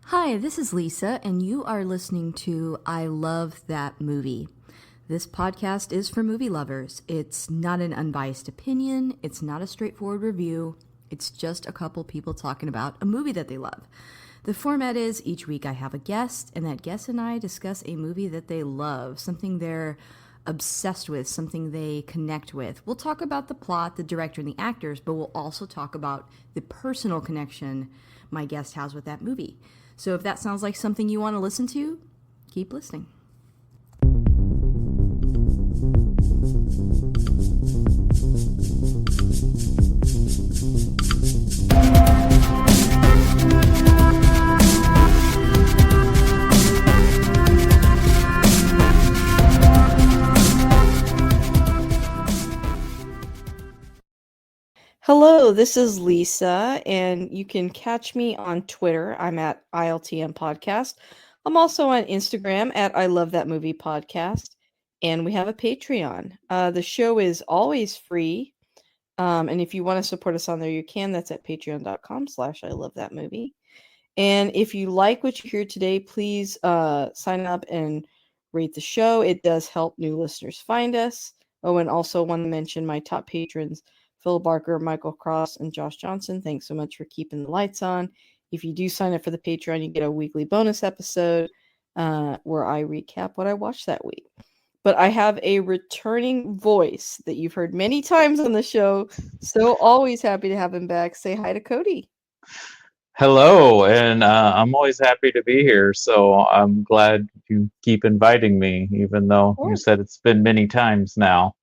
Hi, this is Lisa, and you are listening to I Love That Movie. This podcast is for movie lovers. It's not an unbiased opinion, it's not a straightforward review, it's just a couple people talking about a movie that they love. The format is each week I have a guest, and that guest and I discuss a movie that they love, something they're obsessed with, something they connect with. We'll talk about the plot, the director, and the actors, but we'll also talk about the personal connection my guest has with that movie. So if that sounds like something you want to listen to, keep listening. Hello, this is Lisa, and you can catch me on Twitter. I'm at ILTM Podcast. I'm also on Instagram at I Love That Movie Podcast, and we have a Patreon. The show is always free, and if you want to support us on there, you can. That's at patreon.com/I Love That Movie. And if you like what you hear today, please sign up and rate the show. It does help new listeners find us. Oh, and also want to mention my top patrons, Phil Barker, Michael Cross, and Josh Johnson. Thanks so much for keeping the lights on. If you do sign up for the Patreon, you get a weekly bonus episode where I recap what I watched that week. But I have a returning voice that you've heard many times on the show, so always happy to have him back. Say hi to Cody. Hello, and I'm always happy to be here. So I'm glad you keep inviting me, even though you said it's been many times now.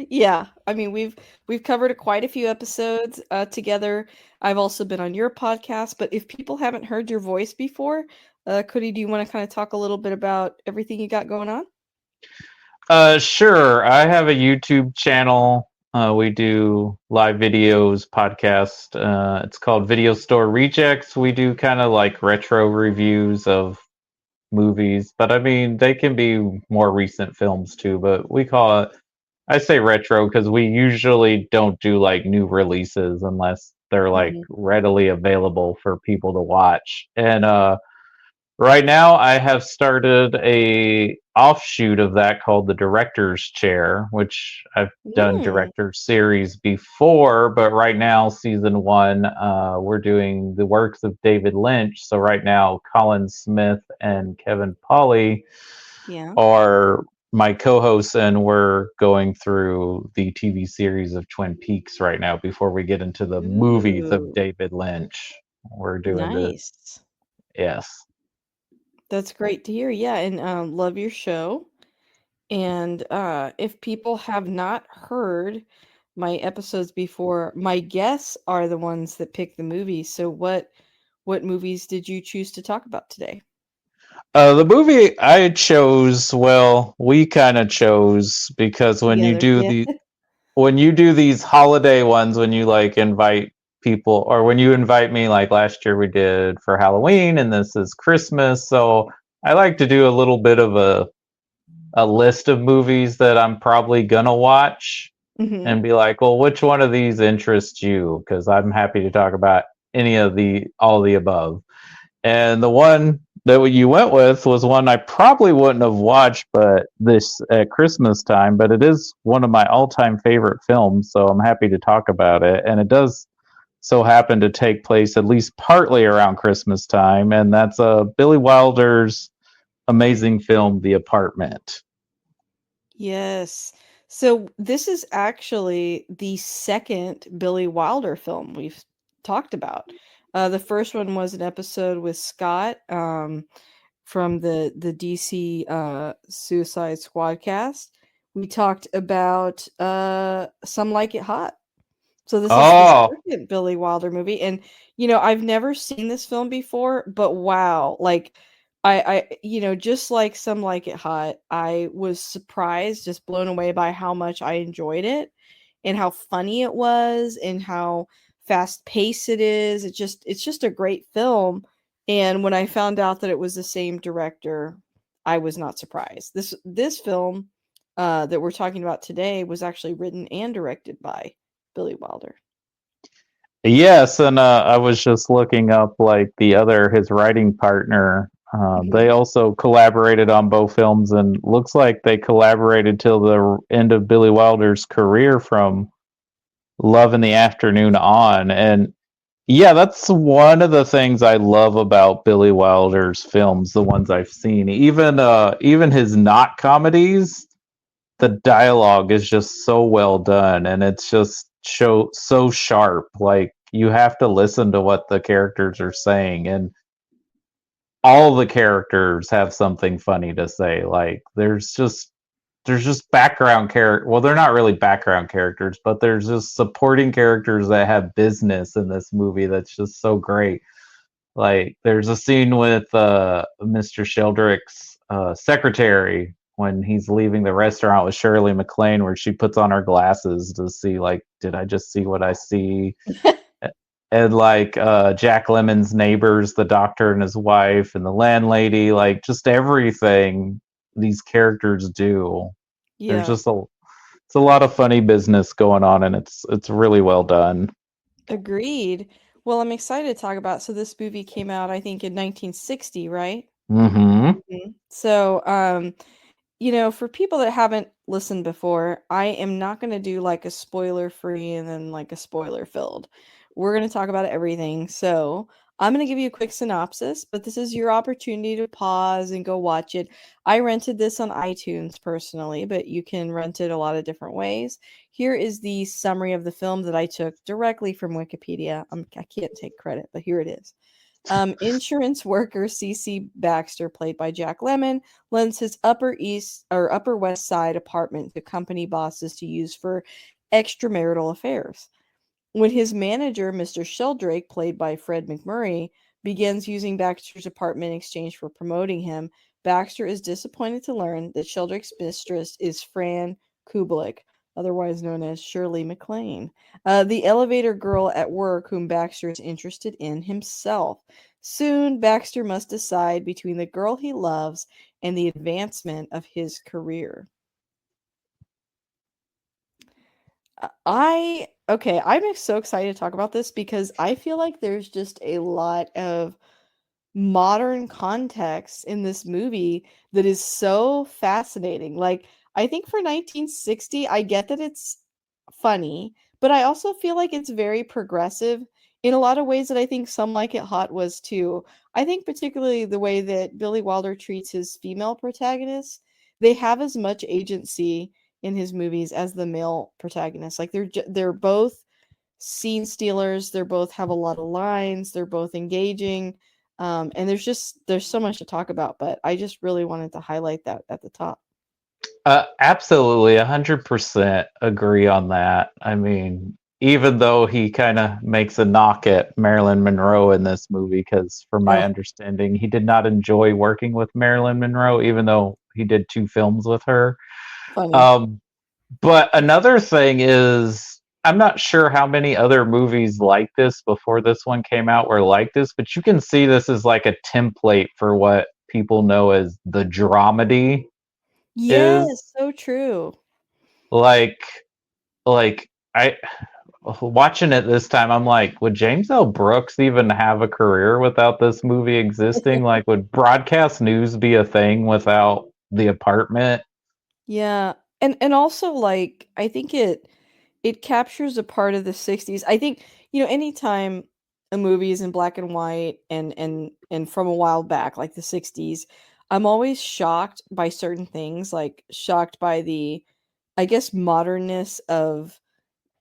Yeah, I mean we've covered quite a few episodes together. I've also been on your podcast, but if people haven't heard your voice before, Cody, do you want to kind of talk a little bit about everything you got going on? Sure. I have a YouTube channel. We do live videos, podcast. It's called Video Store Rejects. We do kind of like retro reviews of movies, but I mean, they can be more recent films too, but we call it, I say retro because we usually don't do like new releases unless they're like Mhm. readily available for people to watch. And right now I have started a offshoot of that called the Director's Chair, which I've done Mm, director series before, but right now season one, we're doing the works of David Lynch. So right now Colin Smith and Kevin Pauly yeah. are my co-hosts, and we're going through the TV series of Twin Peaks right now before we get into the movies of Ooh, David Lynch. We're doing the nice. yes. That's great to hear. Yeah, and love your show. And if people have not heard my episodes before, my guests are the ones that pick the movies. So what movies did you choose to talk about today? The movie I chose, well, we kind of chose because Together, yeah. when you do these holiday ones, when you like invite people, or when you invite me, like last year we did for Halloween, and this is Christmas, so I like to do a little bit of a list of movies that I'm probably gonna watch Hmm. and be like, well, which one of these interests you? Because I'm happy to talk about any of the all the above. And the one that you went with was one I probably wouldn't have watched, but this at Christmas time. But it is one of my all-time favorite films, so I'm happy to talk about it. And it does so happen to take place at least partly around Christmas time, and that's Billy Wilder's amazing film, The Apartment. Yes. So this is actually the second Billy Wilder film we've talked about. The first one was an episode with Scott from the DC Suicide Squad cast. We talked about Some Like It Hot. So this is the Oh, second Billy Wilder movie, and I've never seen this film before, but wow, like just like Some Like It Hot, I was surprised, just blown away by how much I enjoyed it and how funny it was and how fast paced it is. It's just a great film. And when I found out that it was the same director, I was not surprised. This film that we're talking about today was actually written and directed by Billy Wilder. Yes, and I was just looking up like the other his writing partner. They Mhm. also collaborated on both films, and looks like they collaborated till the end of Billy Wilder's career from Love in the Afternoon on. And yeah, that's one of the things I love about Billy Wilder's films, the ones I've seen. Even his not comedies, the dialogue is just so well done, and it's just so sharp. Like you have to listen to what the characters are saying, and all the characters have something funny to say. Like there's just background character. Well, they're not really background characters, but there's just supporting characters that have business in this movie that's just so great. Like there's a scene with Mr. Sheldrick's secretary when he's leaving the restaurant with Shirley MacLaine, where she puts on her glasses to see, like, did I just see what I see? And like Jack Lemon's neighbors, the doctor and his wife, and the landlady, like just everything these characters do. There's Yeah, just it's a lot of funny business going on, and it's really well done. agreed. Well, I'm excited to talk about so this movie came out, I think, in 1960, right? Mm-hmm. So, for people that haven't listened before, I am not going to do like a spoiler free and then like a spoiler filled. We're going to talk about everything. So, I'm going to give you a quick synopsis, but this is your opportunity to pause and go watch it. I rented this on iTunes personally, but you can rent it a lot of different ways. Here is the summary of the film that I took directly from Wikipedia. I can't take credit, but here it is. Insurance worker C.C. Baxter, played by Jack Lemmon, lends his Upper West Side apartment to company bosses to use for extramarital affairs. When his manager, Mr. Sheldrake, played by Fred McMurray, begins using Baxter's apartment in exchange for promoting him, Baxter is disappointed to learn that Sheldrake's mistress is Fran Kubelik, otherwise known as Shirley MacLaine, the elevator girl at work whom Baxter is interested in himself. Soon, Baxter must decide between the girl he loves and the advancement of his career. I'm so excited to talk about this because I feel like there's just a lot of modern context in this movie that is so fascinating. Like, I think for 1960, I get that it's funny, but I also feel like it's very progressive in a lot of ways that I think Some Like It Hot was too. I think particularly the way that Billy Wilder treats his female protagonists, they have as much agency in his movies as the male protagonists. Like they're both scene stealers. They're both have a lot of lines. They're both engaging. And there's so much to talk about, but I just really wanted to highlight that at the top. Absolutely, 100% agree on that. I mean, even though he kind of makes a knock at Marilyn Monroe in this movie, because from my Oh, understanding, he did not enjoy working with Marilyn Monroe, even though he did two films with her. funny. Um, but another thing is, I'm not sure how many other movies like this before this one came out were like this, but you can see this is like a template for what people know as the dramedy is. Yes, so true. Like, like I watching it this time, I'm like, would James L. Brooks even have a career without this movie existing? Like, would broadcast news be a thing without The Apartment? Yeah. And also like I think it captures a part of the 60s. I think, anytime a movie is in black and white and from a while back, like the 60s, I'm always shocked by certain things, like shocked by the, I guess, modernness of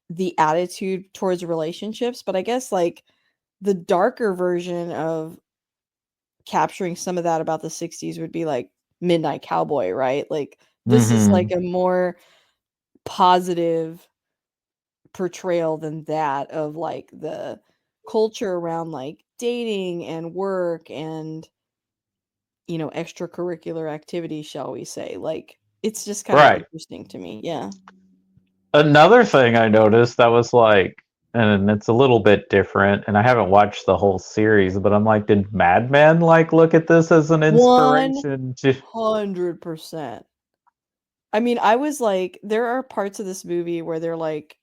the attitude towards relationships. But I guess like the darker version of capturing some of that about the 60s would be like Midnight Cowboy, right? Like this is like Mm-hmm. a more positive portrayal than that of like the culture around like dating and work and extracurricular activities, shall we say. Like it's just kind of Right. interesting to me. Yeah. Another thing I noticed that was like, and it's a little bit different, and I haven't watched the whole series, but I'm like, did Mad Men like look at this as an inspiration to? 100%. I mean, I was like, there are parts of this movie where they're like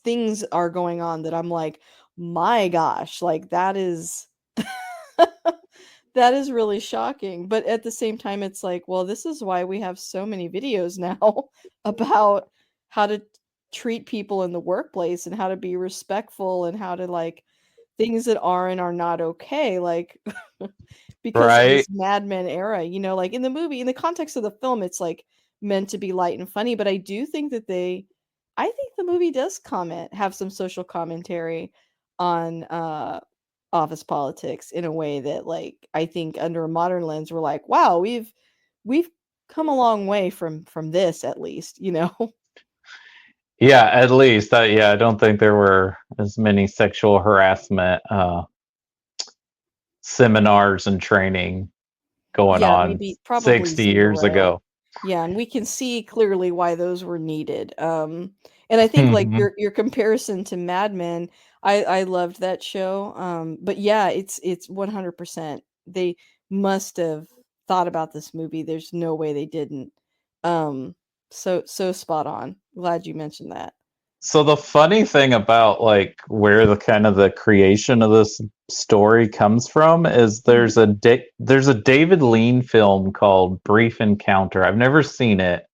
things are going on that I'm like, my gosh, like that is that is really shocking. But at the same time, it's like, well, this is why we have so many videos now about how to treat people in the workplace and how to be respectful and how to like things that are and are not okay. Like because of Right. this Mad Men era, like in the movie, in the context of the film, it's like meant to be light and funny. But I do think that I think the movie does have some social commentary on office politics in a way that like I think under a modern lens we're like, wow, we've come a long way from this at least. Yeah, at least. Yeah, I don't think there were as many sexual harassment seminars and training going Yeah, on maybe probably 60 years 0. ago. Yeah, and we can see clearly why those were needed. And I think like your comparison to Mad Men, I loved that show. But yeah, it's 100%. They must have thought about this movie. There's no way they didn't. Um, so spot on. Glad you mentioned that. So the funny thing about like where the kind of the creation of this story comes from is Mhm. there's a David Lean film called Brief Encounter. I've never seen it,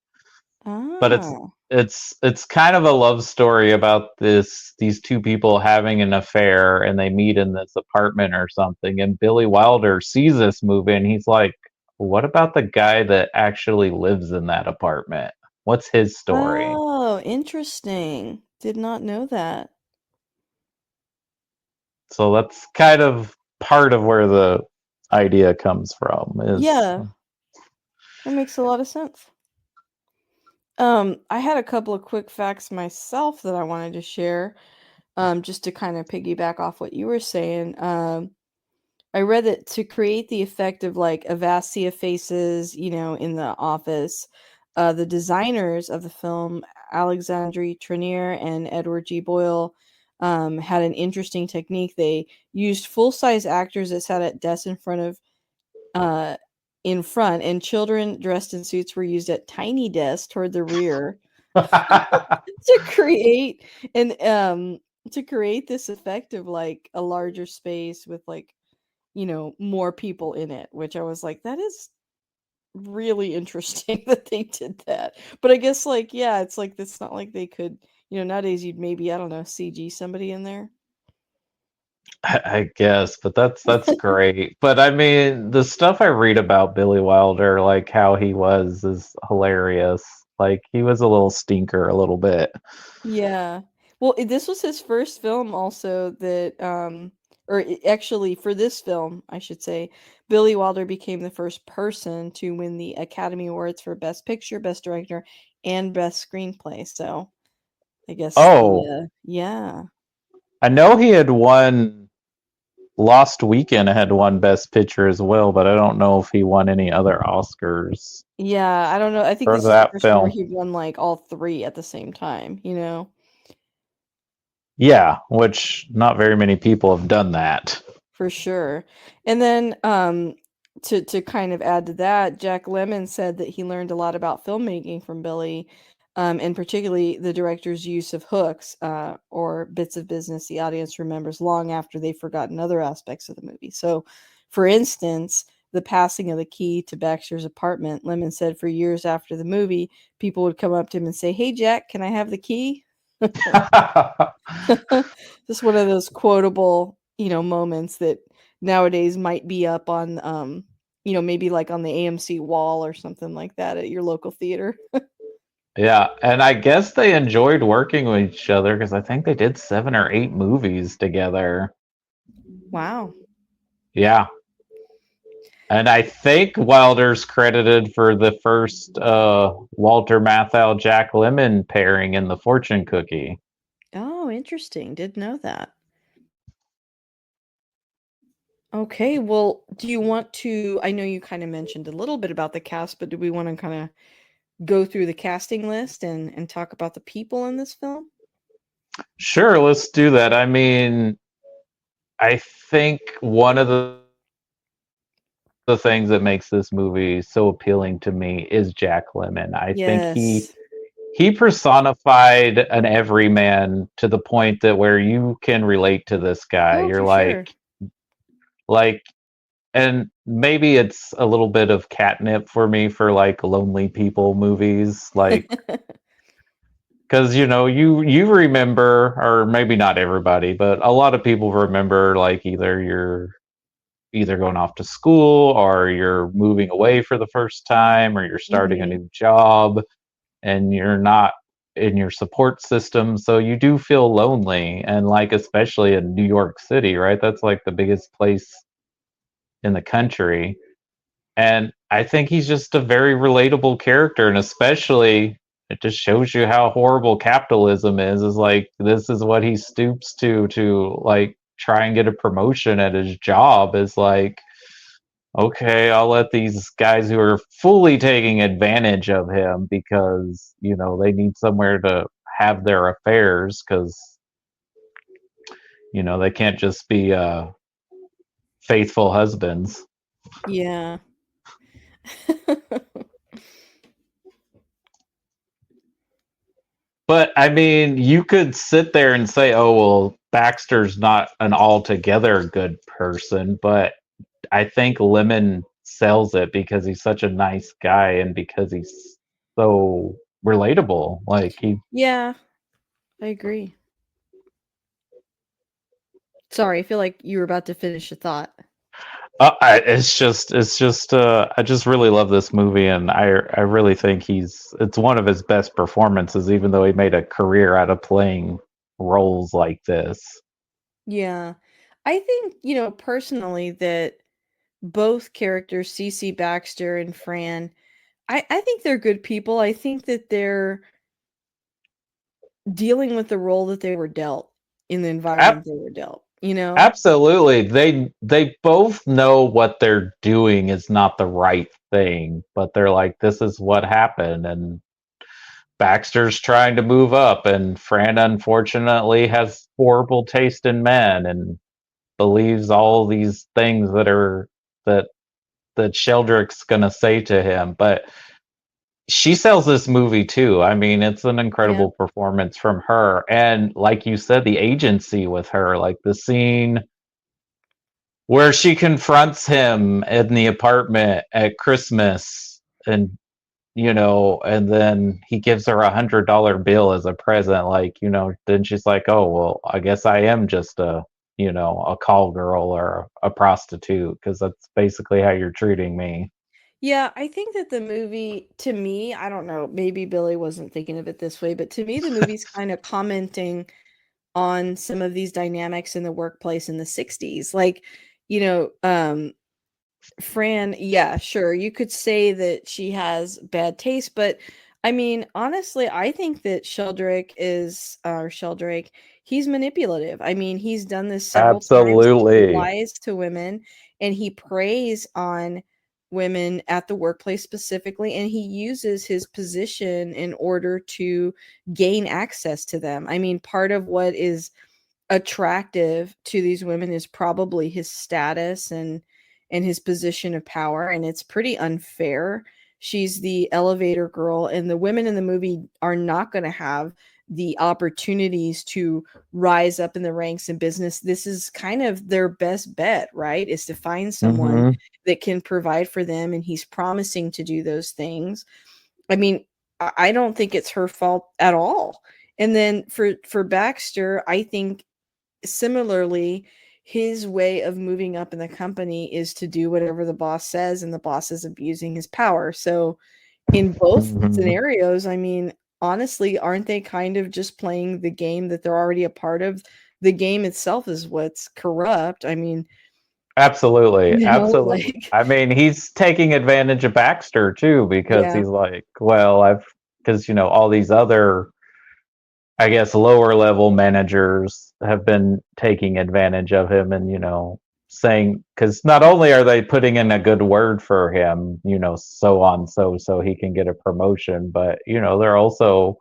but Ah. it's kind of a love story about these two people having an affair and they meet in this apartment or something, and Billy Wilder sees this movie and he's like, what about the guy that actually lives in that apartment? What's his story? Oh, interesting. Did not know that. So that's kind of part of where the idea comes from is Yeah, that makes a lot of sense. I had a couple of quick facts myself that I wanted to share, just to kind of piggyback off what you were saying. I read that to create the effect of like a vast sea of faces, in the office, the designers of the film, Alexandre Trenier and Edward G. Boyle, had an interesting technique. They used full-size actors that sat at desks uh, in front, and children dressed in suits were used at tiny desks toward the rear to create and to create this effect of like a larger space with like more people in it, which I was like, that is really interesting that they did that. But I guess like yeah, it's like it's not like they could, nowadays you'd maybe, I don't know, CG somebody in there. I guess, but that's great. But I mean, the stuff I read about Billy Wilder, like how he was, is hilarious. Like he was a little stinker, a little bit. Yeah. Well, this was his first film also that actually for this film, I should say, Billy Wilder became the first person to win the Academy Awards for Best Picture, Best Director, and Best Screenplay. So, I guess Oh, yeah. I know he had won Lost Weekend had won Best Picture as well, but I don't know if he won any other Oscars Yeah, I don't know. I think for this is the that first one where film. he won like all three at the same time. Yeah, which not very many people have done that. For sure. And then to kind of add to that, Jack Lemmon said that he learned a lot about filmmaking from Billy, and particularly the director's use of hooks, or bits of business the audience remembers long after they've forgotten other aspects of the movie. So, for instance, the passing of the key to Baxter's apartment, Lemmon said for years after the movie, people would come up to him and say, "Hey Jack, can I have the key?" Just one of those quotable, moments that nowadays might be up on, maybe like on the AMC wall or something like that at your local theater. Yeah, and I guess they enjoyed working with each other because I think they did 7 or 8 movies together. Wow. Yeah, and I think Wilder's credited for the first Walter Matthau Jack Lemmon pairing in The Fortune Cookie. Oh, interesting. Didn't know that. Okay, well, do you want to I know you kind of mentioned a little bit about the cast, but do we want to kind of go through the casting list and talk about the people in this film? Sure, let's do that. I mean, I think one of the things that makes this movie so appealing to me is Jack Lemmon. I think he Yes. he personified an everyman to the point that where you can relate to this guy. Oh, You're for sure. like, and maybe it's a little bit of catnip for me for like lonely people movies, like because you remember, or maybe not everybody, but a lot of people remember like either you're either going off to school or you're moving away for the first time or you're starting a Mhm. new job and you're not in your support system, so you do feel lonely. And like especially in New York City, right, that's like the biggest place in the country. And I think he's just a very relatable character, and especially it just shows you how horrible capitalism is like this is what he stoops to like try and get a promotion at his job, is like, okay, I'll let these guys who are fully taking advantage of him because, they need somewhere to have their affairs because, they can't just be faithful husbands. Yeah. But I mean, you could sit there and say, oh, well, Baxter's not an altogether good person, but I think Lemon sells it because he's such a nice guy and because he's so relatable. Like he Yeah, I agree. Sorry, I feel like you were about to finish a thought. I just really love this movie, and I really think it's one of his best performances, even though he made a career out of playing roles like this. Yeah. I think, personally that both characters, Cece Baxter and Fran, I think they're good people. I think that they're dealing with the role that they were dealt in the Ab- environment they were dealt, you know? Absolutely, they both know what they're doing is not the right thing, but they're like, this is what happened, and Baxter's trying to move up, and Fran unfortunately has horrible taste in men and believes all these things that that Sheldrick's gonna say to him. But she sells this movie too. I mean, it's an Yeah. incredible performance from her. And like you said, the agency with her, like the scene where she confronts him in the apartment at Christmas and and then he gives her $100 bill as a present, like, then she's like, oh, well, I guess I am just a call girl or a prostitute because that's basically how you're treating me. Yeah, I think that the movie, to me, I don't know, maybe Billy wasn't thinking of it this way, but to me, the movie's kind of commenting on some of these dynamics in the workplace in the 60s. Like, you know, Fran, yeah, sure. You could say that she has bad taste, but I mean, honestly, I think that Sheldrake, he's manipulative. I mean, he's done this several times. He Absolutely. lies to women and he preys on women at the workplace specifically, and he uses his position in order to gain access to them. I mean, part of what is attractive to these women is probably his status and his position of power, and it's pretty unfair. She's the elevator girl, and the women in the movie are not going to have the opportunities to rise up in the ranks in business. This is kind of their best bet, right? Is to find someone Hmm. that can provide for them, and he's promising to do those things. I mean, I don't think it's her fault at all. And then for Baxter, I think similarly, his way of moving up in the company is to do whatever the boss says, and the boss is abusing his power. So, in both Hmm. scenarios, I mean, honestly, aren't they kind of just playing the game that they're already a part of? The game itself is what's corrupt. I mean, Absolutely. Absolutely. like, I mean, he's taking advantage of Baxter too because yeah, he's like, well, because, all these other, I guess, lower level managers have been taking advantage of him and, saying, because not only are they putting in a good word for him, so on, so he can get a promotion, but, they're also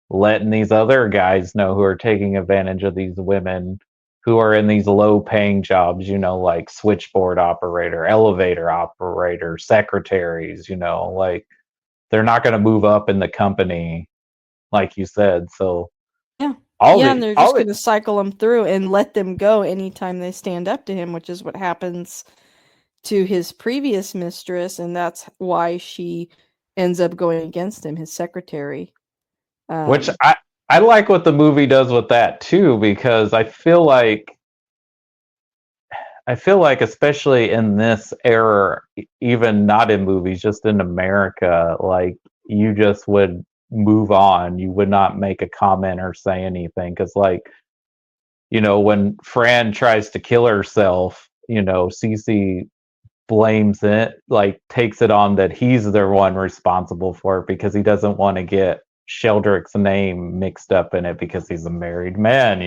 letting these other guys know who are taking advantage of these women who are in these low paying jobs, like switchboard operator, elevator operator, secretaries, like they're not going to move up in the company like you said. So Yeah. all Yeah, and the they're all just the gonna cycle them through and let them go anytime they stand up to him, which is what happens to his previous mistress, and that's why she ends up going against him, his secretary. which Um, I like what the movie does with that too, because I feel like especially in this era, even not in movies, just in America, like you just would move on. You would not make a comment or say anything because, like, when Fran tries to kill herself, Cece blames it, like takes it on that he's the one responsible for it because he doesn't want to get Sheldrick's name mixed up in it because he's a married man,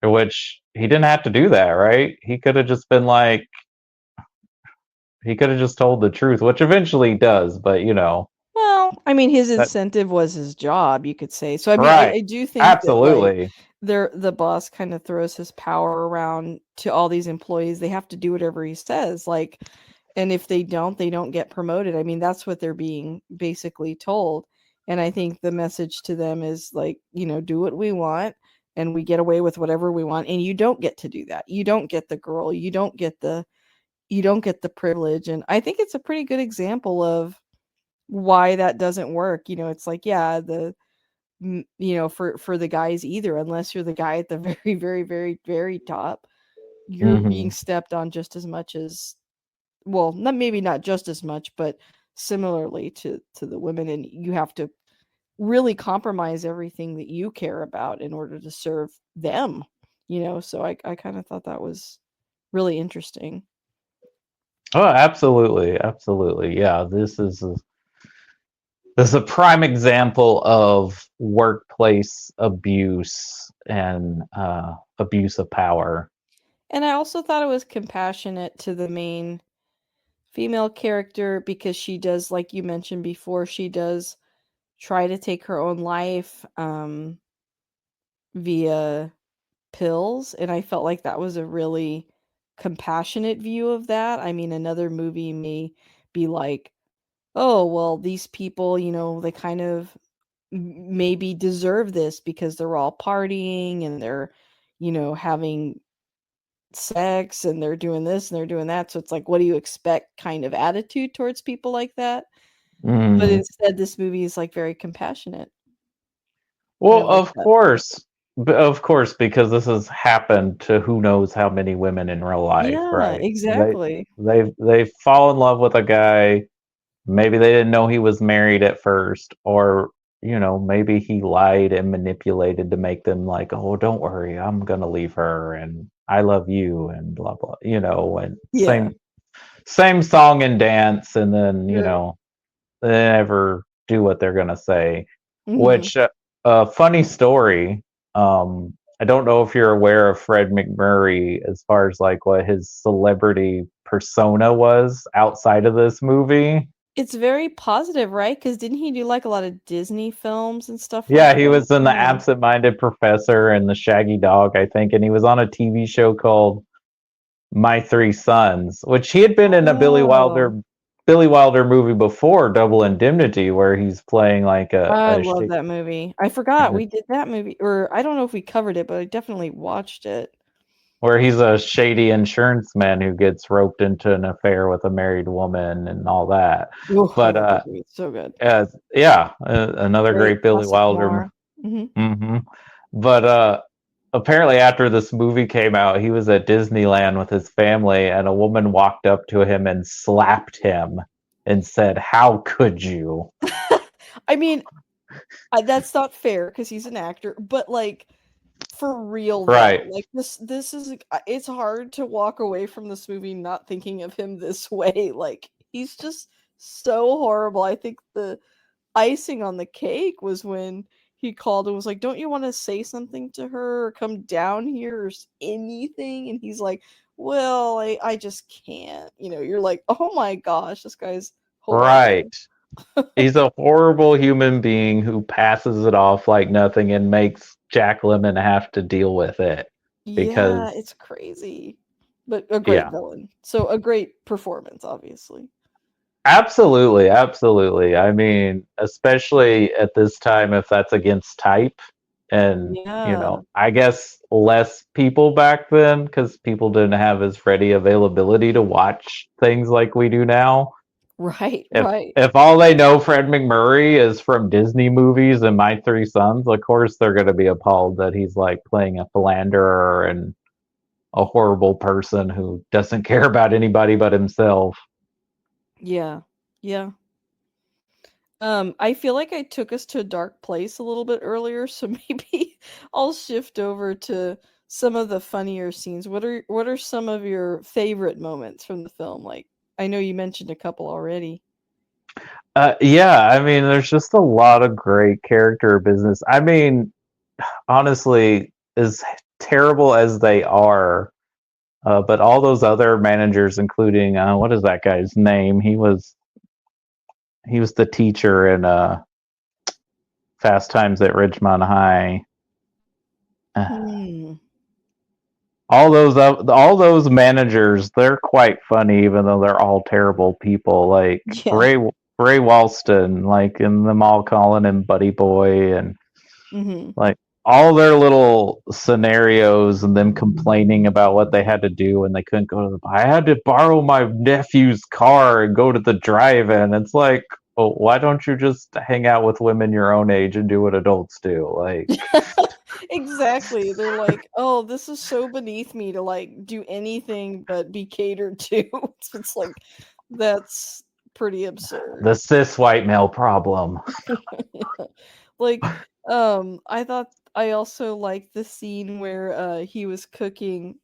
which he didn't have to do that, right? He could have just been like, he could have just told the truth, which eventually he does, but well, I mean, his that incentive was his job, you could say. So, I mean, I, right. I do think that like Absolutely. the boss kind of throws his power around to all these employees. They have to do whatever he says, like, and if they don't get promoted. I mean, that's what they're being basically told. And I think the message to them is like, do what we want and we get away with whatever we want. And you don't get to do that. You don't get the girl. You don't get the privilege. And I think it's a pretty good example of why that doesn't work. It's like, yeah, for the guys either, unless you're the guy at the very, very, very, very top, you're being Hmm. stepped on just as much as, well, not maybe not just as much, but similarly to the women, and you have to really compromise everything that you care about in order to serve them. So I kind of thought that was really interesting. Oh, absolutely, absolutely. Yeah, this is a prime example of workplace abuse and abuse of power. And I also thought it was compassionate to the main female character because she does, like you mentioned before, she does try to take her own life via pills, and I felt like that was a really compassionate view of that. I mean, another movie may be like, "Oh, well, these people, they kind of maybe deserve this because they're all partying and they're, having sex and they're doing this and they're doing that." So it's like, what do you expect kind of attitude towards people like that? But Mm. instead, this movie is like very compassionate, and I Well, like of that. course, of course, because this has happened to who knows how many women in real life, Yeah, right? exactly. They fall in love with a guy. Maybe they didn't know he was married at first, or maybe he lied and manipulated to make them like, oh, don't worry, I'm gonna leave her, and I love you, and blah blah, and Yeah. same song and dance, and then Right. they never do what they're gonna say. Mhm. Which funny story. I don't know if you're aware of Fred McMurray as far as like what his celebrity persona was outside of this movie. It's very positive, right? Because didn't he do, like, a lot of Disney films and stuff like Yeah, he that? was in The Yeah. Absent-Minded Professor and The Shaggy Dog, I think, and he was on a TV show called My Three Sons, which he had been in a Oh, Billy Wilder movie before, Double Indemnity, where he's playing like I a love shady, that movie. I forgot we did that movie, or I don't know if we covered it, but I definitely watched it. where he's a shady insurance man who gets roped into an affair with a married woman and all that. Ooh, I But love that movie, it's so good. yeah, another Great great Billy sense of Wilder. humor. Mhm. Hmm. But apparently, after this movie came out, he was at Disneyland with his family, and a woman walked up to him and slapped him and said, "How could you?" I mean, that's not fair because he's an actor, but, like, for real though, Right, like, this is like, it's hard to walk away from this movie not thinking of him this way. Like, he's just so horrible. I think the icing on the cake was when he called and was like, "Don't you wanna say something to her or come down here or anything?" And he's like, "Well, I just can't." You're like, "Oh my gosh, this guy's horrible." right. He's a horrible human being who passes it off like nothing and makes Jack Lemmon have to deal with it Yeah, because, it's crazy, but a great yeah. villain. So a great performance, obviously. Absolutely, absolutely. I mean, especially at this time, if that's against type, and Yeah. I guess less people back then because people didn't have as ready availability to watch things like we do now. Right, If right. if all they know Fred McMurray is from Disney movies and My Three Sons, of course they're going to be appalled that he's like playing a philanderer and a horrible person who doesn't care about anybody but himself. Yeah. Yeah. I feel like I took us to a dark place a little bit earlier, so maybe I'll shift over to some of the funnier scenes. What are some of your favorite moments from the film? Like, I know you mentioned a couple already. Yeah, I mean, there's just a lot of great character business. I mean, honestly, as terrible as they are, but all those other managers, including what is that guy's name? He was the teacher in Fast Times at Ridgemont High. Hmm. All those managers, they're quite funny, even though they're all terrible people. Like Yeah. Ray Walston, like in them all calling him Buddy Boy, and Hmm. like all their little scenarios and them complaining about what they had to do when they couldn't go to the. I had to borrow my nephew's car and go to the drive-in. It's like, oh, why don't you just hang out with women your own age and do what adults do? Like, Exactly. They're like, "Oh, this is so beneath me to like do anything but be catered to." It's like that's pretty absurd. the cis white male problem. Yeah. Like, I thought I also liked the scene where he was cooking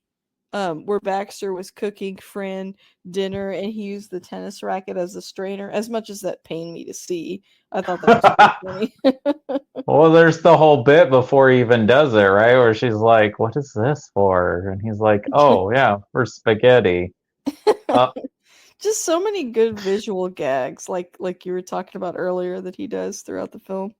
where Baxter was cooking Fran dinner and he used the tennis racket as a strainer. As much as that pained me to see, I thought that was pretty funny. Well, there's the whole bit before he even does it, right? Where she's like, "What is this for?" And he's like, "Oh, yeah, for spaghetti." Uh, Just so many good visual gags, like you were talking about earlier, that he does throughout the film.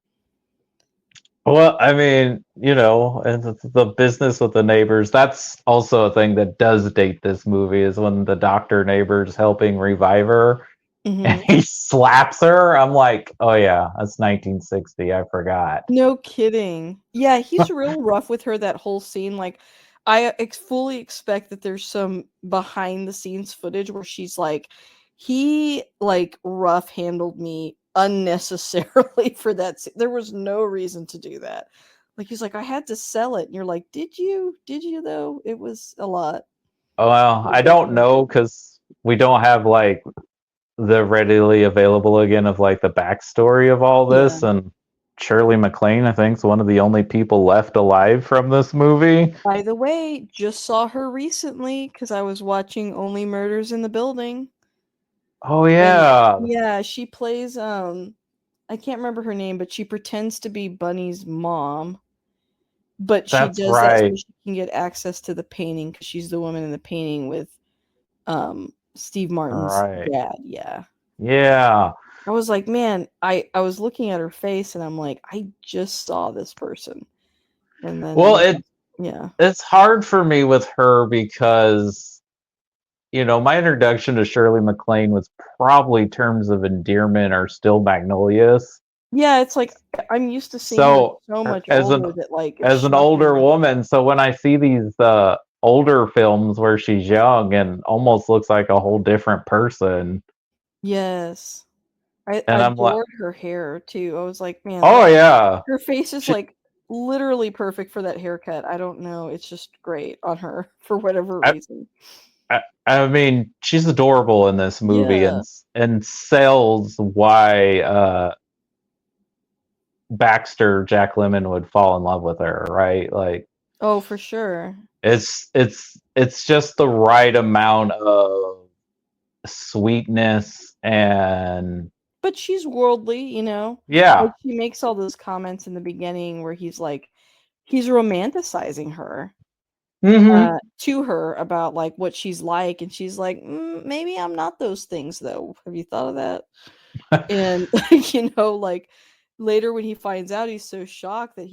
well, I mean, and the business with the neighbors. That's also a thing that does date this movie is when the doctor neighbor's helping revive her and Hmm. he slaps her. I'm like, oh yeah, that's 1960. I forgot. No kidding. Yeah, he's real rough with her that whole scene. Like, fully expect that there's some behind the scenes footage where she's like, he like rough handled me unnecessarily for that. There was no reason to do that. Like, he's like, I had to sell it. And you're like, did you? Did you though? It was a lot. Oh, well, But I don't definitely know good. because we don't have like the readily available again of like the backstory of all Yeah. this. And Shirley MacLaine, I think, is one of the only people left alive from this movie. By the way, just saw her recently because I was watching Only Murders in the Building. Oh And yeah, yeah, she plays I can't remember her name, but she pretends to be Bunny's mom, but she that's does that so right. she can get access to the painting because she's the woman in the painting with Steve All Martin's right. dad. Yeah. Yeah. I was like, man, I was looking at her face and I'm like, I just saw this person. And then Well, yeah. it's hard for me with her because my introduction to Shirley MacLaine was probably Terms of Endearment or Still Magnolias. Yeah, it's like I'm used to seeing her So so much as an older that like it's as an older shocking. woman, so when I see these older films where she's young and almost looks like a whole different person, Yes. I and I'm like, adored her hair too. I was like, man, oh that yeah, her face is she, like literally perfect for that haircut. I don't know. It's just great on her for whatever I, reason. I mean, she's adorable in this movie Yeah. and sells why Baxter, Jack Lemmon would fall in love with her, right? Like Oh, for sure. it's just the right amount of sweetness and But she's worldly, you know? Like yeah. she makes all those comments in the beginning where he's romanticizing her Hmm. to her about like what she's like and she's like, maybe I'm not those things though. Have you thought of that? And like later when he finds out, he's so shocked that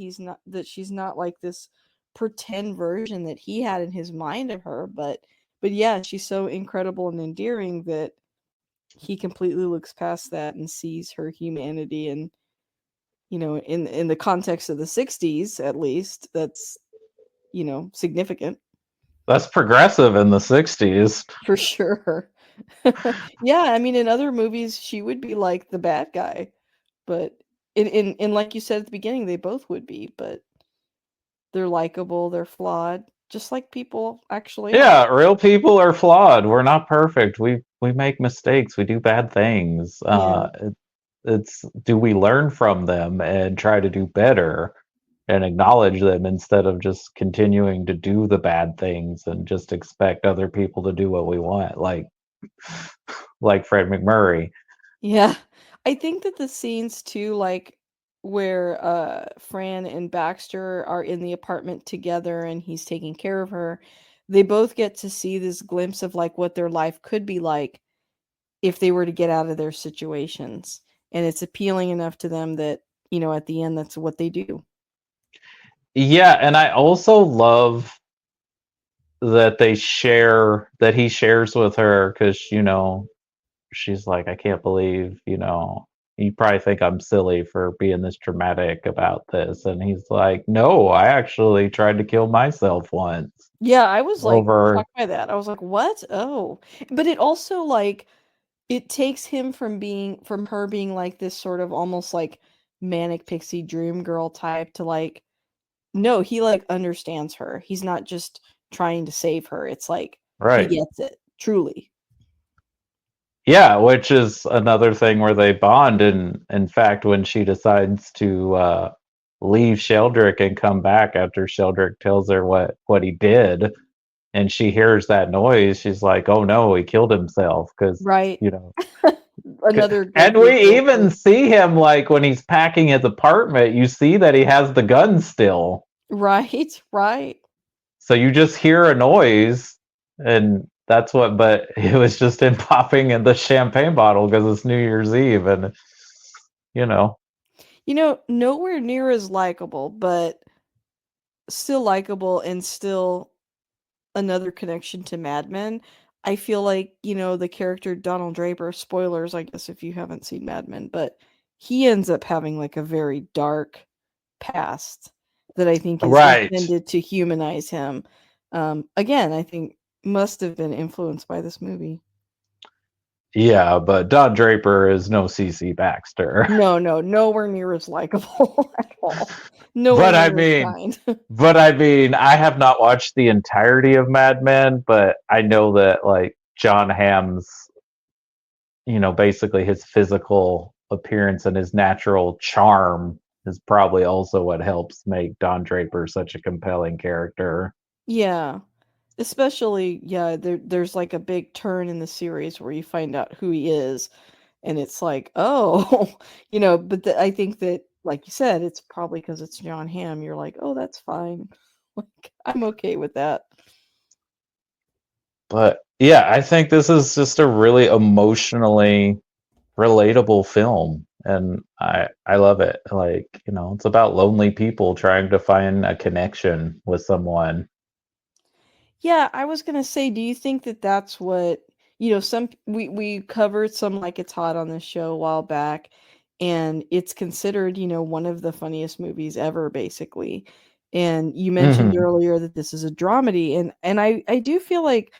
she's not like this pretend version that he had in his mind of her, but yeah, she's so incredible and endearing that he completely looks past that and sees her humanity, and in the context of the 60s, at least, that's significant. That's progressive in the 60s. For sure. Yeah, I mean, in other movies she would be like the bad guy, but in like you said at the beginning, they both would be, but they're likable, they're flawed, just like people actually are. Yeah, real people are flawed. We're not perfect. We make mistakes. We do bad things. Yeah. It's do we learn from them and try to do better and acknowledge them instead of just continuing to do the bad things and just expect other people to do what we want, like Fred McMurray. Yeah. I think that the scenes too, like where Fran and Baxter are in the apartment together and he's taking care of her, they both get to see this glimpse of like what their life could be like if they were to get out of their situations. And it's appealing enough to them that, at the end that's what they do. Yeah, and I also love that he shares with her because she's like, I can't believe, you probably think I'm silly for being this dramatic about this. And he's like, no, I actually tried to kill myself once Yeah, I was like over. shocked by that. I was like, "What?" Oh. But it also like it takes him from her being like this sort of almost like manic pixie dream girl type to like no, he like understands her. He's not just trying to save her. It's like he Right. gets it, truly. Yeah, which is another thing where they bond. And in fact, when she decides to leave Sheldrick and come back after Sheldrick tells her what he did, and she hears that noise, she's like, oh no, he killed himself. Because, Right. you know, Another and good we visual even for see him like when he's packing his apartment, you see that he has the gun still. right, right. So you just hear a noise, and that's what, but it was just him popping in the champagne bottle because it's New Year's Eve. And, you know, Nowhere near as likable, but still likable and still another connection to Mad Men. I feel like, the character Donald Draper, spoilers, I guess, if you haven't seen Mad Men, but he ends up having like a very dark past that I think is right. intended to humanize him. Again, I think must have been influenced by this movie. Yeah, but Don Draper is no CC Baxter. No, no, nowhere near as likable at all. Nowhere but I near as mean, kind. but I mean, I have not watched the entirety of Mad Men, but I know that like John Hamm's, basically his physical appearance and his natural charm is probably also what helps make Don Draper such a compelling character. Yeah. Especially, yeah, there's like a big turn in the series where you find out who he is, and it's like, oh, but I think that, like you said, it's probably because it's John Hamm. You're like, oh, that's fine. Like, I'm okay with that. But yeah, I think this is just a really emotionally relatable film, and I love it. Like, it's about lonely people trying to find a connection with someone. Yeah, I was gonna say, do you think that that's what, some we covered some Like It's Hot on this show a while back, and it's considered, one of the funniest movies ever, basically. And you mentioned Mhm. earlier that this is a dramedy, and I do feel like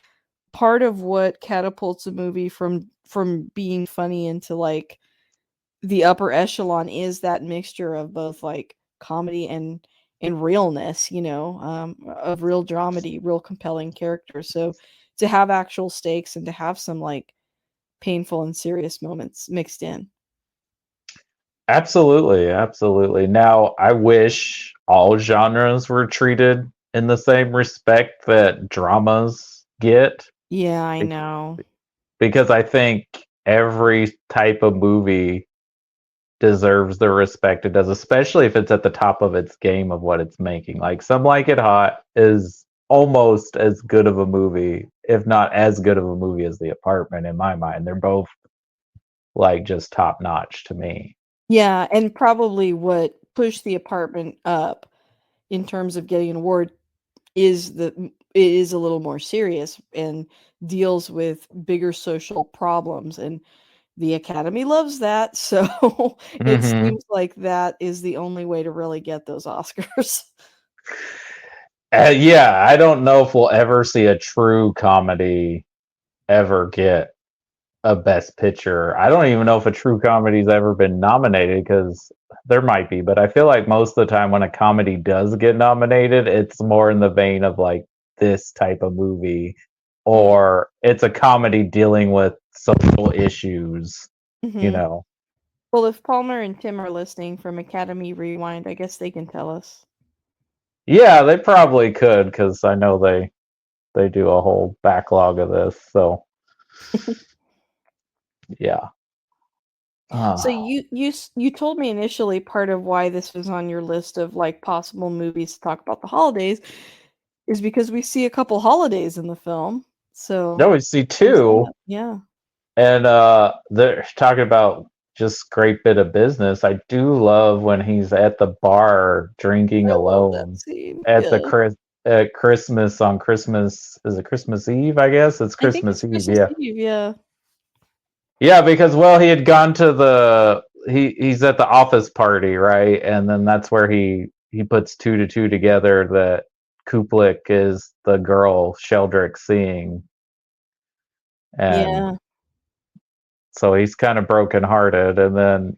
part of what catapults a movie from being funny into like the upper echelon is that mixture of both like comedy and realness, of real dramedy, real compelling characters. So to have actual stakes and to have some like painful and serious moments mixed in. Absolutely, absolutely. Now, I wish all genres were treated in the same respect that dramas get, Yeah, I bec- know. because I think every type of movie deserves the respect it does, especially if it's at the top of its game of what it's making. Like Some Like It Hot is almost as good of a movie, if not as good of a movie as The Apartment in my mind. They're both like just top notch to me. Yeah, and probably what pushed the apartment up in terms of getting an award it is a little more serious and deals with bigger social problems, and the Academy loves that, so it Hmm. seems like that is the only way to really get those Oscars. Yeah, I don't know if we'll ever see a true comedy ever get a Best Picture. I don't even know if a true comedy's ever been nominated because there might be, but I feel like most of the time when a comedy does get nominated, it's more in the vein of like this type of movie, Mm, or it's a comedy dealing with social issues, you mhm. know. Well, if Palmer and Tim are listening from Academy Rewind, I guess they can tell us. Yeah, they probably could because I know they do a whole backlog of this. So yeah. So Uh, you told me initially part of why this was on your list of like possible movies to talk about the holidays is because we see a couple holidays in the film. So no, we see there's two. that. Yeah. And they're talking about just great bit of business. I do love when he's at the bar drinking I love that alone scene. at Yeah. the at Christmas on Christmas. Is it Christmas Eve? I guess it's I think Christmas it's Eve. Christmas Yeah, Eve, yeah. yeah. Because well, he had gone to the he's at the office party, right? And then that's where he puts two to two together that Kuplik is the girl Sheldrick seeing, and Yeah. so he's kind of brokenhearted, and then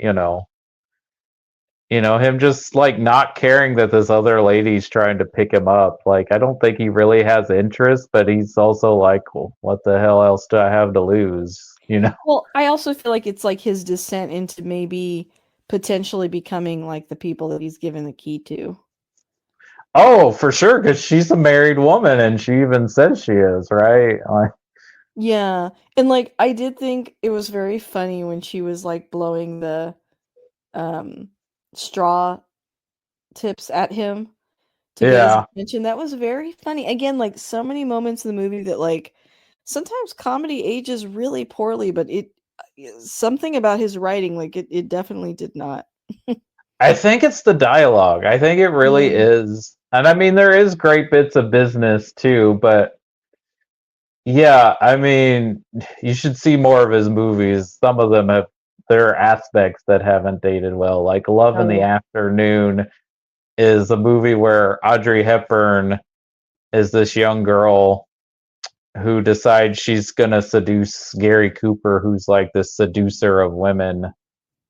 him just like not caring that this other lady's trying to pick him up. Like, I don't think he really has interest, but he's also like, well, what the hell else do I have to lose? Well, I also feel like it's like his descent into maybe potentially becoming like the people that he's given the key to. Oh, for sure, because she's a married woman and she even says she is, right? Like, Yeah. And like I did think it was very funny when she was like blowing the um straw tips at him to get his yeah. attention. That was very funny. Again, like so many moments in the movie that like sometimes comedy ages really poorly, but it something about his writing, like it definitely did not. I think it's the dialogue. I think it really Yeah. is. And I mean, there is great bits of business too, but yeah, I mean, you should see more of his movies. Some of them have there are aspects that haven't dated well. Like Love Oh in the yeah. Afternoon is a movie where Audrey Hepburn is this young girl who decides she's gonna seduce Gary Cooper, who's like this seducer of women,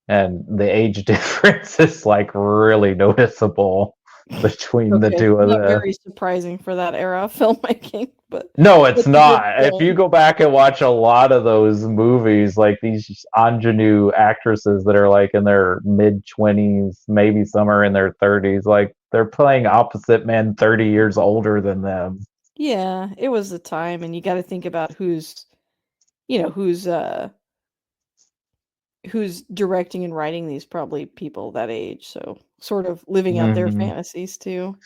and the age difference is like really noticeable between the Okay. two of Not them. very surprising for that era of filmmaking, but No, it's that's a good not. If you point. go back and watch a lot of those movies, like these ingenue actresses that are like in their mid 20s, maybe some are in their 30s, like they're playing opposite men 30 years older than them. Yeah, it was the time, and you got to think about who's, you know, who's directing and writing these probably people that age, so sort of living out their Hmm. fantasies too.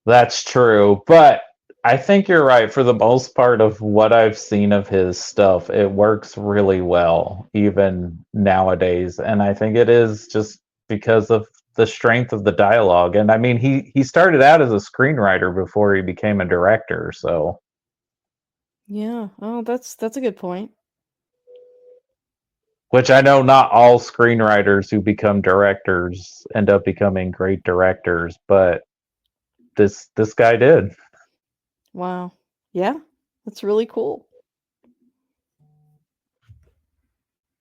That's true. But I think you're right. For the most part of what I've seen of his stuff, it works really well, even nowadays. And I think it is just because of the strength of the dialogue. And I mean, he started out as a screenwriter before he became a director. So, Yeah. Oh, that's a good point. which I know not all screenwriters who become directors end up becoming great directors, but this guy did. Wow. Yeah. That's really cool.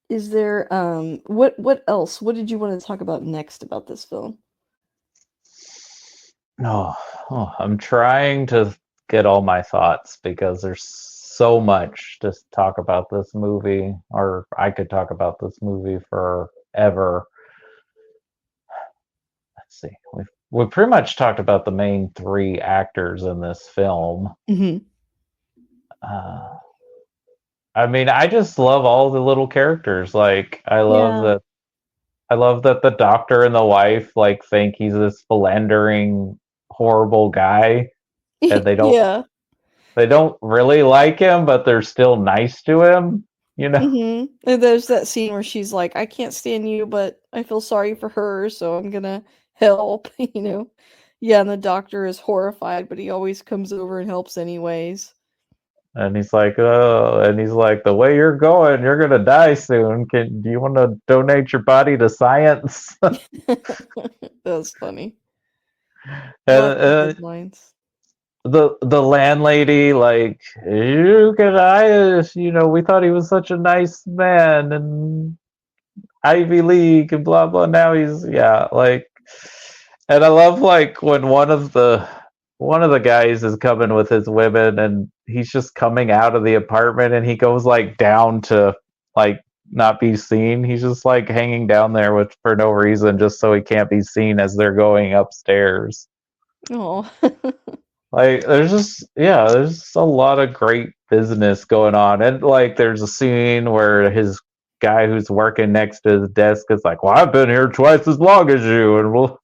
Is there what else? What did you want to talk about next about this film? No, I'm trying to get all my thoughts because there's so much to talk about this movie, or I could talk about this movie forever. Let's see. We've pretty much talked about the main three actors in this film. Mhm. Uh, I mean, I just love all the little characters. Like, Yeah. I love that the doctor and the wife like think he's this philandering, horrible guy, and Yeah. they don't really like him, but they're still nice to him, you know? Mhm. And there's that scene where she's like, "I can't stand you, but I feel sorry for her, so I'm gonna help," you know? Yeah, and the doctor is horrified, but he always comes over and helps anyways. And he's like, oh, and he's like, the way you're going, you're gonna die soon. Do you want to donate your body to science? That was funny. and, Lots of and good lines. the landlady, like, you can we thought he was such a nice man and Ivy League and blah blah. Now he's, yeah, like, and I love, like, when one of the guys is coming with his women and he's just coming out of the apartment and he goes, like, down to, like, not be seen. He's just, like, hanging down there with for no reason, just so he can't be seen as they're going upstairs. Oh. Like, there's a lot of great business going on. And, like, there's a scene where his guy who's working next to his desk is like, well, I've been here twice as long as you, and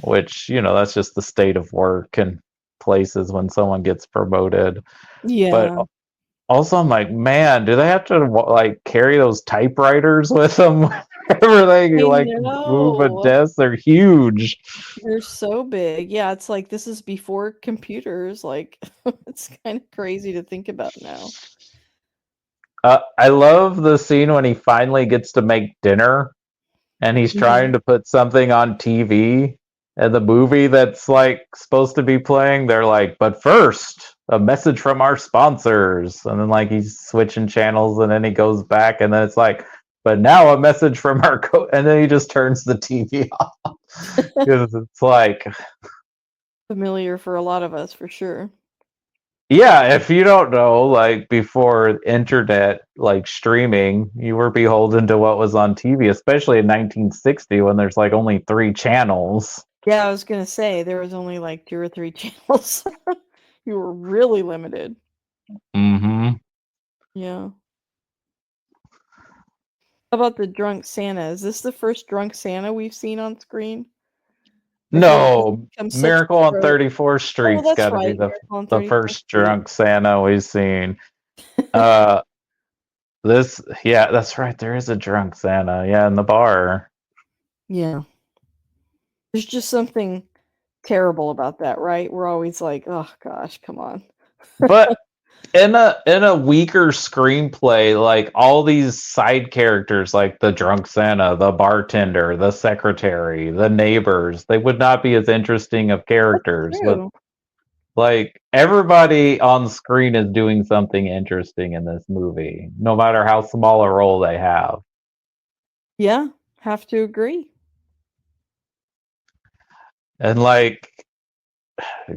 which, that's just the state of work and places when someone gets promoted. But Yeah. also, I'm like, man, do they have to, like, carry those typewriters with them whenever they, I like, move a know. desk? They're huge. They're so big. Yeah, it's like this is before computers. Like, it's kind of crazy to think about now. I love the scene when he finally gets to make dinner and he's trying Mhm. to put something on TV, and the movie that's, like, supposed to be playing, they're like, but first, a message from our sponsors. And then, like, he's switching channels and then he goes back and then it's like, but now a message from our and then he just turns the TV off. Because it's like, Familiar for a lot of us, for sure. yeah, if you don't know, like, before internet, like, streaming, you were beholden to what was on TV, especially in 1960 when there's, like, only 3 channels. Yeah, I was gonna say there was only like 2 or 3 channels. You were really limited. Mm-hmm. Yeah. How about the drunk Santa? Is this the first drunk Santa we've seen on screen? I feel like it's No, become such a Miracle on trope. 34th Oh, Street's that's got to be right, the Miracle on the 34th first Street. drunk Santa we've seen. Uh, yeah, that's right. There is a drunk Santa. Yeah, in the bar. Yeah. There's just something terrible about that, right? We're always like, "Oh gosh, come on." But in a weaker screenplay, like, all these side characters, like the drunk Santa, the bartender, the secretary, the neighbors, they would not be as interesting of That's characters. But, true. like, everybody on screen is doing something interesting in this movie, no matter how small a role they have. Yeah, have to agree. And, like,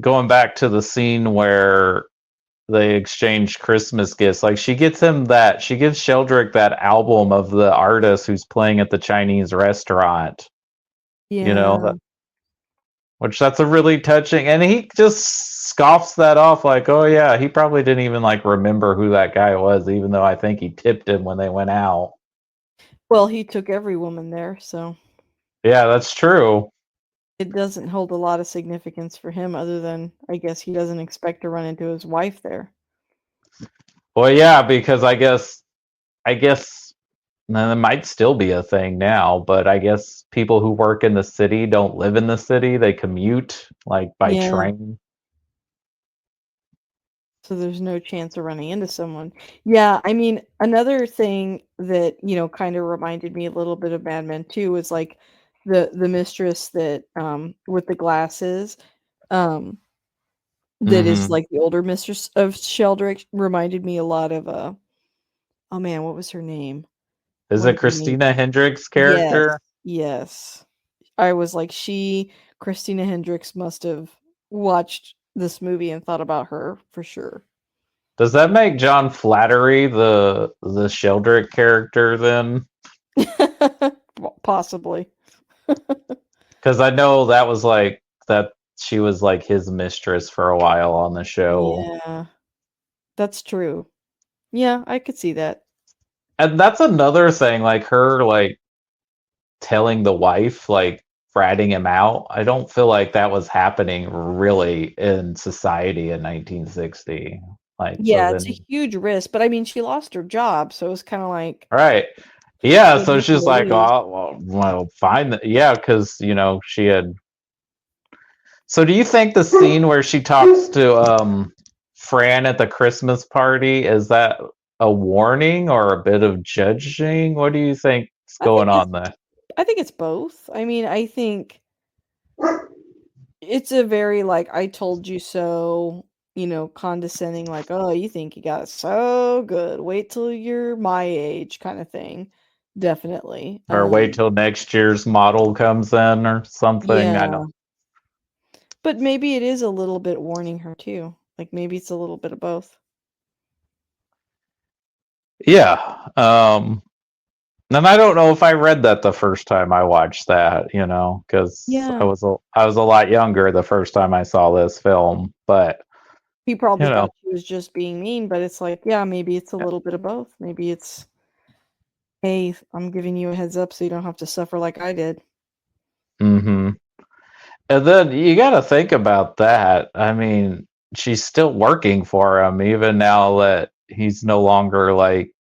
going back to the scene where they exchange Christmas gifts, like, she gives Sheldrick that album of the artist who's playing at the Chinese restaurant, you know, Yeah. that, which that's a really touching, and he just scoffs that off like, oh yeah, he probably didn't even, like, remember who that guy was, even though I think he tipped him when they went out. Well, he took every woman there, so Yeah, that's true. it doesn't hold a lot of significance for him other than I guess he doesn't expect to run into his wife there. Well, yeah, because I guess and it might still be a thing now, but I guess people who work in the city don't live in the city. They commute, like, by Yeah. train. So there's no chance of running into someone. Yeah, I mean, another thing that, kind of reminded me a little bit of Mad Men too was like the mistress that with the glasses um that is Hmm. like the older mistress of Sheldrick reminded me a lot of oh man, what was her name? Is One it of the main Christina Hendricks' Yes. character? Yes. I was like Christina Hendricks must have watched this movie and thought about her for sure. Does that make John Flattery the Sheldrick character then? Possibly. Because I know that was like that she was like his mistress for a while on the show. Yeah, that's true. Yeah, I could see that. And that's another thing, like, her, like, telling the wife, like, ratting him out. I don't feel like that was happening really in society in 1960. Like, so Yeah, it's a then, huge risk, but I mean, she lost her job, so it's kind of like right. Yeah, there's so nothing she's to like, lose. oh, well, fine. Yeah, because, she had. So do you think the scene where she talks to Fran at the Christmas party, is that a warning or a bit of judging? What do you think's I think going it's on there? I think it's both. I mean, I think it's a very, like, "I told you so," condescending, like, "Oh, you think you got it so good. Wait till you're my age," kinda thing. Definitely. Or wait till next year's model comes in or something? I Yeah. know. But maybe it is a little bit warning her too. Like, maybe it's a little bit of both. Yeah. And I don't know if I read that the first time I watched that, because Yeah. I was a lot younger the first time I saw this film, but He you probably know, thought she was just being mean, but it's like, yeah, maybe it's a little bit of both. Maybe it's, "Hey, I'm giving you a heads up so you don't have to suffer like I did." hmm And then you got to think about that. I mean, she's still working for him even now that he's no longer like,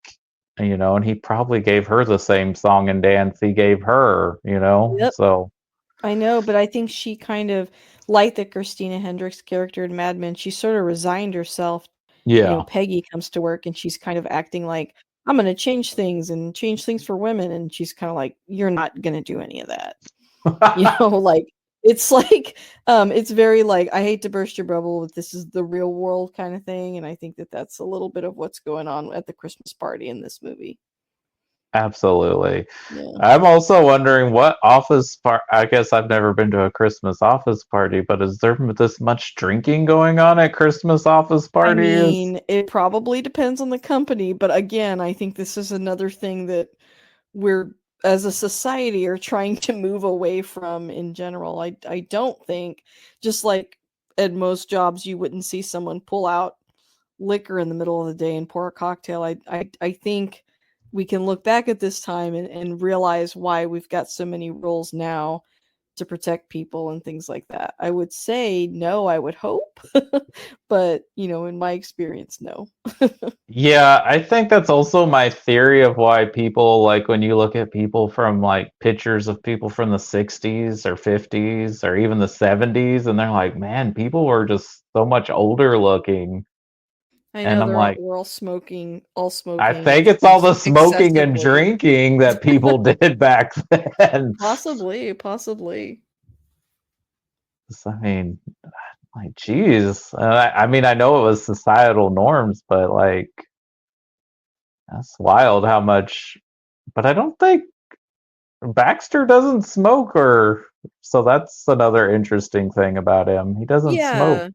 and he probably gave her the same song and dance he gave her. Yep. So, I know, but I think she kind of, like the Christina Hendricks character in Mad Men, she sort of resigned herself. yeah. Peggy comes to work and she's kind of acting like, "I'm gonna change things for women," and she's kinda like, "You're not gonna do any of that." Like, it's like, it's very like, I hate to burst your bubble, but this is the real world kinda thing, and I think that that's a little bit of what's going on at the Christmas party in this movie. Absolutely. Yeah. I'm also wondering what office part. I guess I've never been to a Christmas office party, but is there this much drinking going on at Christmas office I parties? mean, it probably depends on the company, but again, I think this is another thing that we're, as a society, are trying to move away from in general. I don't think, just like at most jobs, you wouldn't see someone pull out liquor in the middle of the day and pour a cocktail. I think we can look back at this time and realize why we've got so many rules now to protect people and things like that. I would say no, I would hope. But, in my experience, no. Yeah, I think that's also my theory of why people like when you look at people from like pictures of people from the 60s or 50s or even the 70s, and they're like, man, people were just so much older looking. I And know I'm like, all I smoking think it's all the smoking and excessively. drinking that people did back then. Possibly, possibly. So, I mean, like, geez. I mean, I know it was societal norms, but like, that's wild how much. But I don't think Baxter doesn't smoke, or so that's another interesting thing about him. He doesn't smoke. Yeah.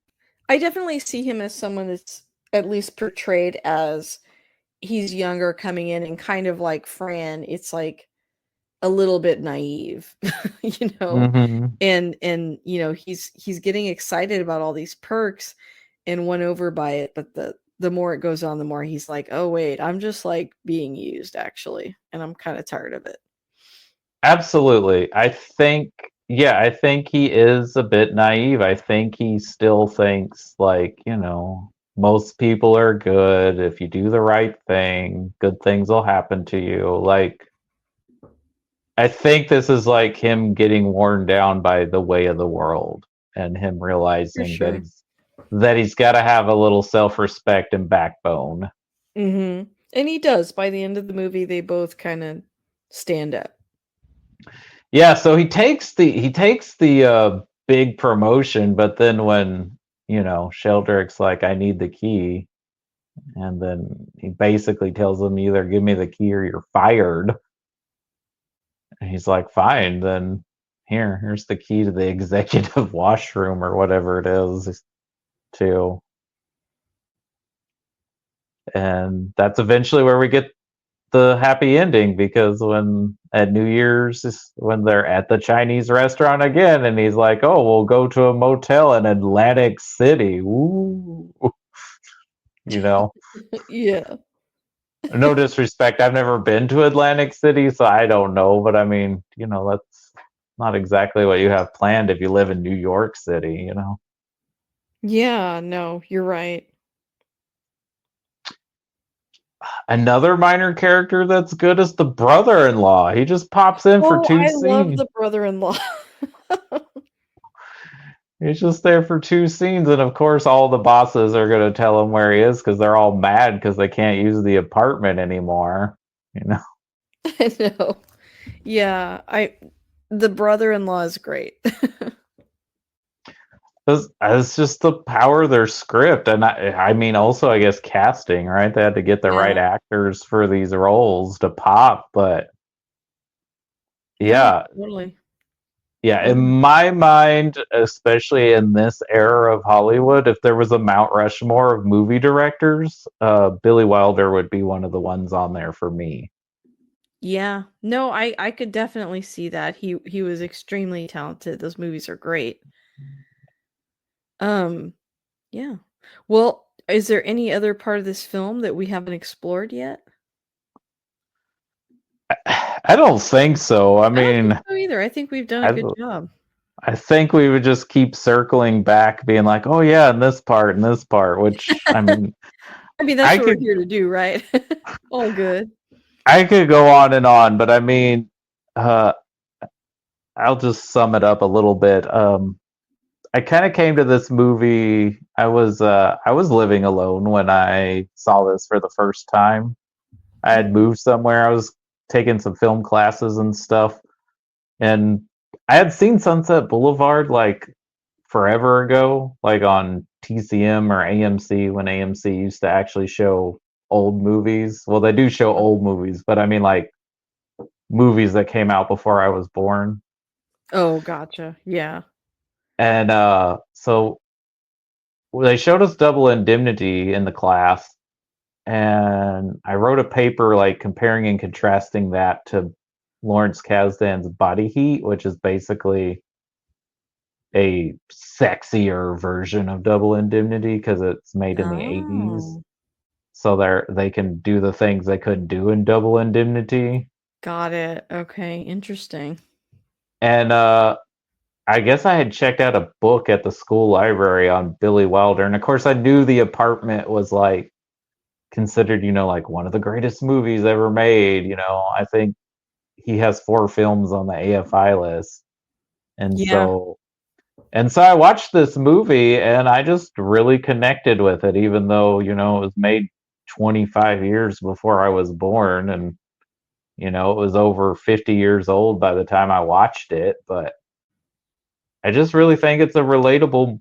I definitely see him as someone that's at least portrayed as, he's younger coming in and kind of like Fran, it's like a little bit naive, you know? hmm And he's getting excited about all these perks and won over by it, but the more it goes on, the more he's like, "Oh wait, I'm just like being used actually, and I'm kind of tired of it." Absolutely. I think he is a bit naive. I think he still thinks like, most people are good. If you do the right thing, good things will happen to you. Like, I think this is like him getting worn down by the way of the world and him For realizing that sure. he's got to have a little self-respect and backbone. Mhm. And he does. By the end of the movie, they both kinda stand up. Yeah, so he takes the big promotion, but then when, Sheldrick's like, I need the key, and then he basically tells him either give me the key or you're fired. And he's like, fine, then here's the key to the executive washroom or whatever it is, too. And that's eventually where we get the happy ending because when at New Year's when they're at the Chinese restaurant again and he's like, "Oh, we'll go to a motel in Atlantic City." Ooh, you know. Yeah. No disrespect, I've never been to Atlantic City, so I don't know, but I mean, that's not exactly what you have planned if you live in New York City. Yeah, no, you're right. Another minor character that's good is the brother-in-law. He just pops in for Oh, two I love scenes. the brother-in-law. He's just there for 2 scenes, and of course, all the bosses are going to tell him where he is because they're all mad because they can't use the apartment anymore. You know, I know. Yeah, the brother-in-law is great. it's just the power of their script, and I mean, also I guess casting, right? They had to get the right Yeah. actors for these roles to pop, but No, yeah, totally. yeah. In Yeah. my mind, especially in this era of Hollywood, if there was a Mount Rushmore of movie directors, Billy Wilder would be one of the ones on there for me. Yeah. No, I could definitely see that. He was extremely talented. Those movies are great. Um, yeah. Well, is there any other part of this film that we haven't explored yet? I don't think so. I I don't think mean, so either. I think we've done a I good job. I think we would just keep circling back, being like, "Oh yeah, and this part." Which I mean, I mean, that's I what we're could here to do, right? All good. I could go on, but I mean, uh, I'll just sum it up a little bit. I kind of came to this movie. I was living alone when I saw this for the first time. I had Mhm. moved somewhere. I was taking some film classes and stuff, and I had seen Sunset Boulevard like forever ago, like on TCM or AMC when AMC used to actually show old movies. Well, they do show old movies, but I mean like movies that came out before I was born. Oh, gotcha. Yeah. And so they showed us Double Indemnity in the class, and I wrote a paper like comparing and contrasting that to Lawrence Kasdan's Body Heat, which is basically a sexier version of Double Indemnity because it's made in the 80s. Oh, So they can do the things they couldn't do in Double Indemnity. got it. Okay, interesting. And I guess I had checked out a book at the school library on Billy Wilder, and of course I knew The Apartment was like considered, like one of the greatest movies ever made. I think he has 4 films on the AFI list, and Yeah. so I watched this movie and I just really connected with it, even though it was made 25 years before I was born, and it was over 50 years old by the time I watched it. But I just really think it's a relatable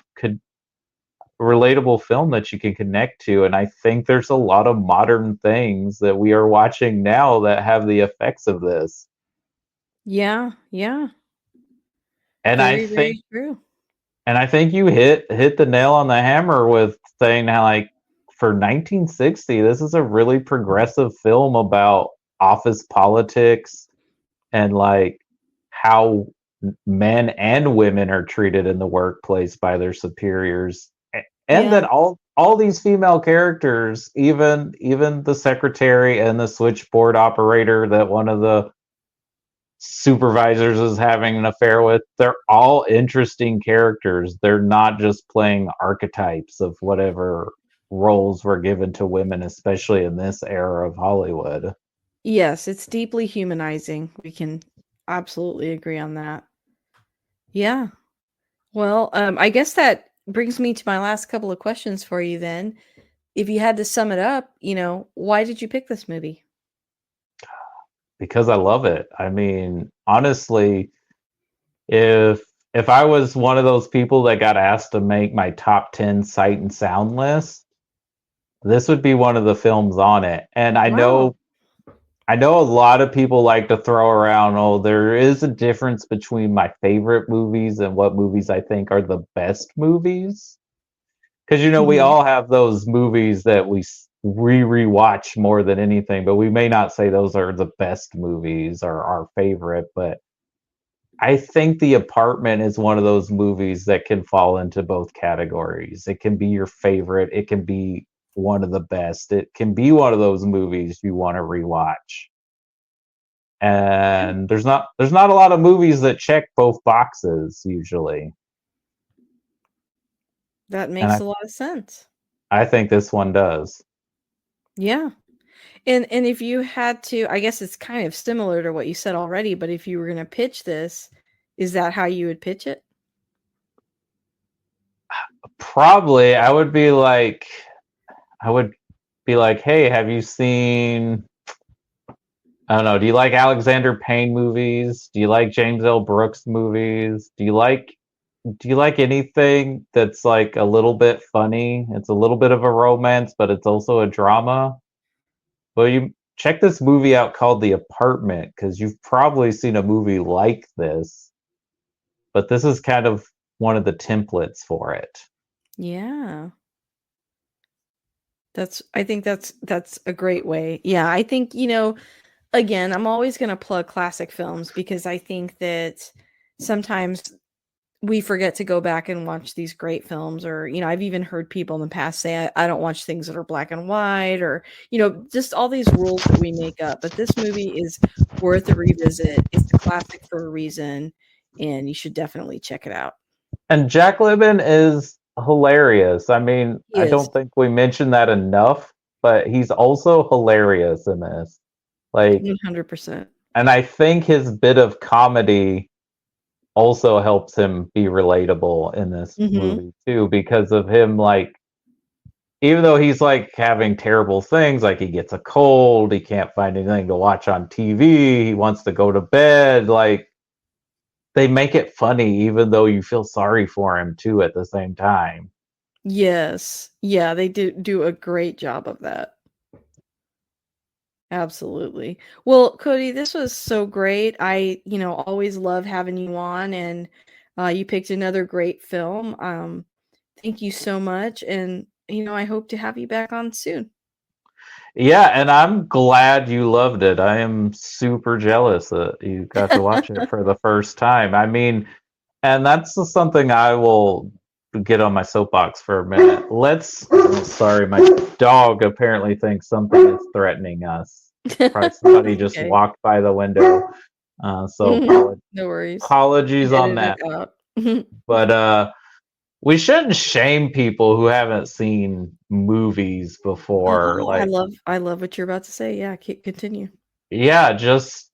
film that you can connect to, and I think there's a lot of modern things that we are watching now that have the effects of this. Yeah, yeah. And I Very, think very true. and I think you hit the nail on the hammer with saying how like for 1960 this is a really progressive film about office politics and like how men and women are treated in the workplace by their superiors, and Yeah. that all these female characters, even the secretary and the switchboard operator that one of the supervisors is having an affair with, they're all interesting characters. They're not just playing archetypes of whatever roles were given to women, especially in this era of Hollywood. Yes, it's deeply humanizing. We can absolutely agree on that. Yeah. Well, I guess that brings me to my last couple of questions for you then. If you had to sum it up, why did you pick this movie? Because I love it. I mean, honestly, if if I was one of those people that got asked to make my top 10 sight and sound list, this would be one of the films on it. And Wow. I know a lot of people like to throw around, oh, there is a difference between my favorite movies and what movies I think are the best movies. Because we Mhm. all have those movies that we rewatch more than anything, but we may not say those are the best movies or our favorite. But I think The Apartment is one of those movies that can fall into both categories. It can be your favorite, it can be one of the best. It can be one of those movies you want to rewatch. Yeah. And there's not a lot of movies that check both boxes usually. That And makes I a lot of sense. I think this one does. Yeah. And if you had to, I guess it's kind of similar to what you said already, but if you were gonna pitch this, is that how you would pitch it? Probably I would be like, hey, have you seen, I don't know, do you like Alexander Payne movies? Do you like James L. Brooks movies? Do you like anything that's like a little bit funny? It's a little bit of a romance, but it's also a drama. Well, you check this movie out called The Apartment, because you've probably seen a movie like this, but this is kind of one of the templates for it. Yeah. I think that's a great way. Yeah, I think, again, I'm always going to plug classic films because I think that sometimes we forget to go back and watch these great films, or, I've even heard people in the past say, I don't watch things that are black and white, or, just all these rules that we make up. But this movie is worth a revisit. It's a classic for a reason, and you should definitely check it out. And Jack Lemmon is hilarious. I mean, He I is. don't think we mentioned that enough, but he's also hilarious in this. Like, 100%. and I think his bit of comedy also helps him be relatable in this Mhm. movie too, because of him, like, even though he's like having terrible things, like he gets a cold, he can't find anything to watch on TV, he wants to go to bed, like they make it funny even though you feel sorry for him too at the same time. Yes. Yeah, they do a great job of that. Absolutely. Well, Cody, this was so great. I, always love having you on, and you picked another great film. Thank you so much, and I hope to have you back on soon. Yeah, and I'm glad you loved it. I am super jealous that you got to watch it for the first time. I mean, and that's just something I will get on my soapbox for a minute. Sorry, my dog apparently thinks something is threatening us. Probably somebody just Okay. walked by the window. So No worries. apologies on Edited it that. out. But we shouldn't shame people who haven't seen movies before. Oh, Like, I love what you're about to say. Yeah, continue. yeah, just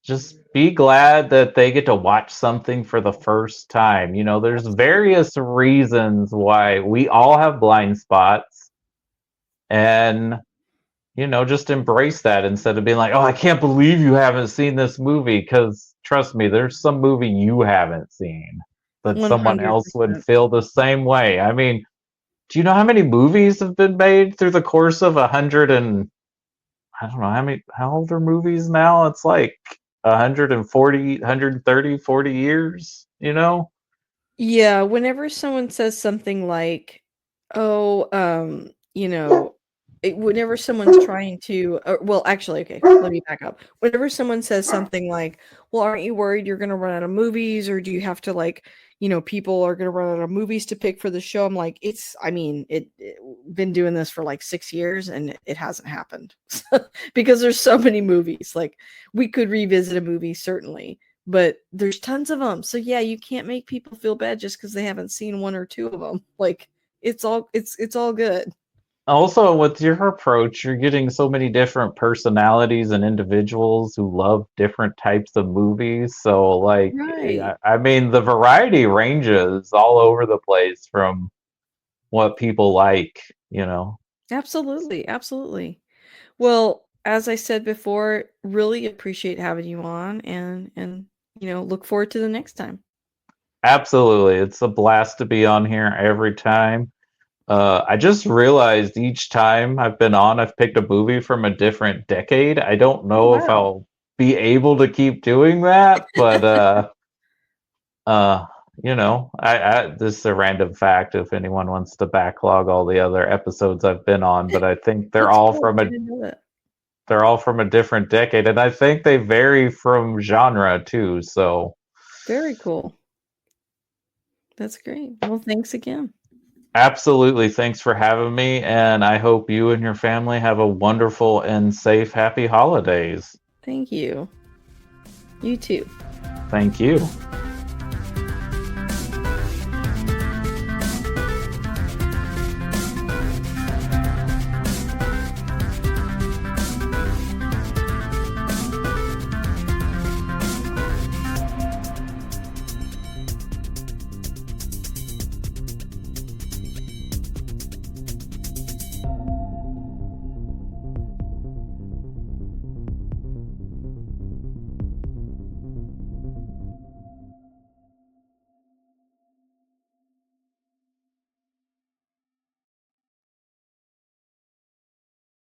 be glad that they get to watch something for the first time. You know, there's various reasons why we all have blind spots, and just embrace that instead of being like, "Oh, I can't believe you haven't seen this movie," because trust me, there's some movie you haven't seen that someone else would 100%. feel the same way. I mean, do you know how many movies have been made through the course of 100 and I don't know how old are movies now? It's like 140, 130, 40 years, you know? Yeah, whenever someone says something like, "Oh, whenever someone's trying to, well, actually, okay, let me back up. Whenever someone says something like, "Well, aren't you worried you're gonna run out of movies, or do you have to like, people are gonna run out of movies to pick for the show?" I'm like, I mean, been doing this for like 6 years, and it hasn't happened because there's so many movies. Like, we could revisit a movie certainly, but there's tons of them. So yeah, you can't make people feel bad just because they haven't seen one or two of them. Like, it's all good. Also, with your approach, you're getting so many different personalities and individuals who love different types of movies. So, like, Right. I mean, the variety ranges all over the place from what people like, you know. Absolutely. Absolutely. Well, as I said before, really appreciate having you on, and look forward to the next time. Absolutely. It's a blast to be on here every time. I just realized each time I've been on, I've picked a movie from a different decade. I don't Oh, know if wow. I'll be able to keep doing that, but uh, this is a random fact if anyone wants to backlog all the other episodes I've been on, but I think That's cool. I didn't know that. they're all from a different decade, and I think they vary from genre too. So Very cool. That's great. Well, thanks again. absolutely, thanks for having me, and I hope you and your family have a wonderful and safe, happy holidays. Thank you. You too. Thank you.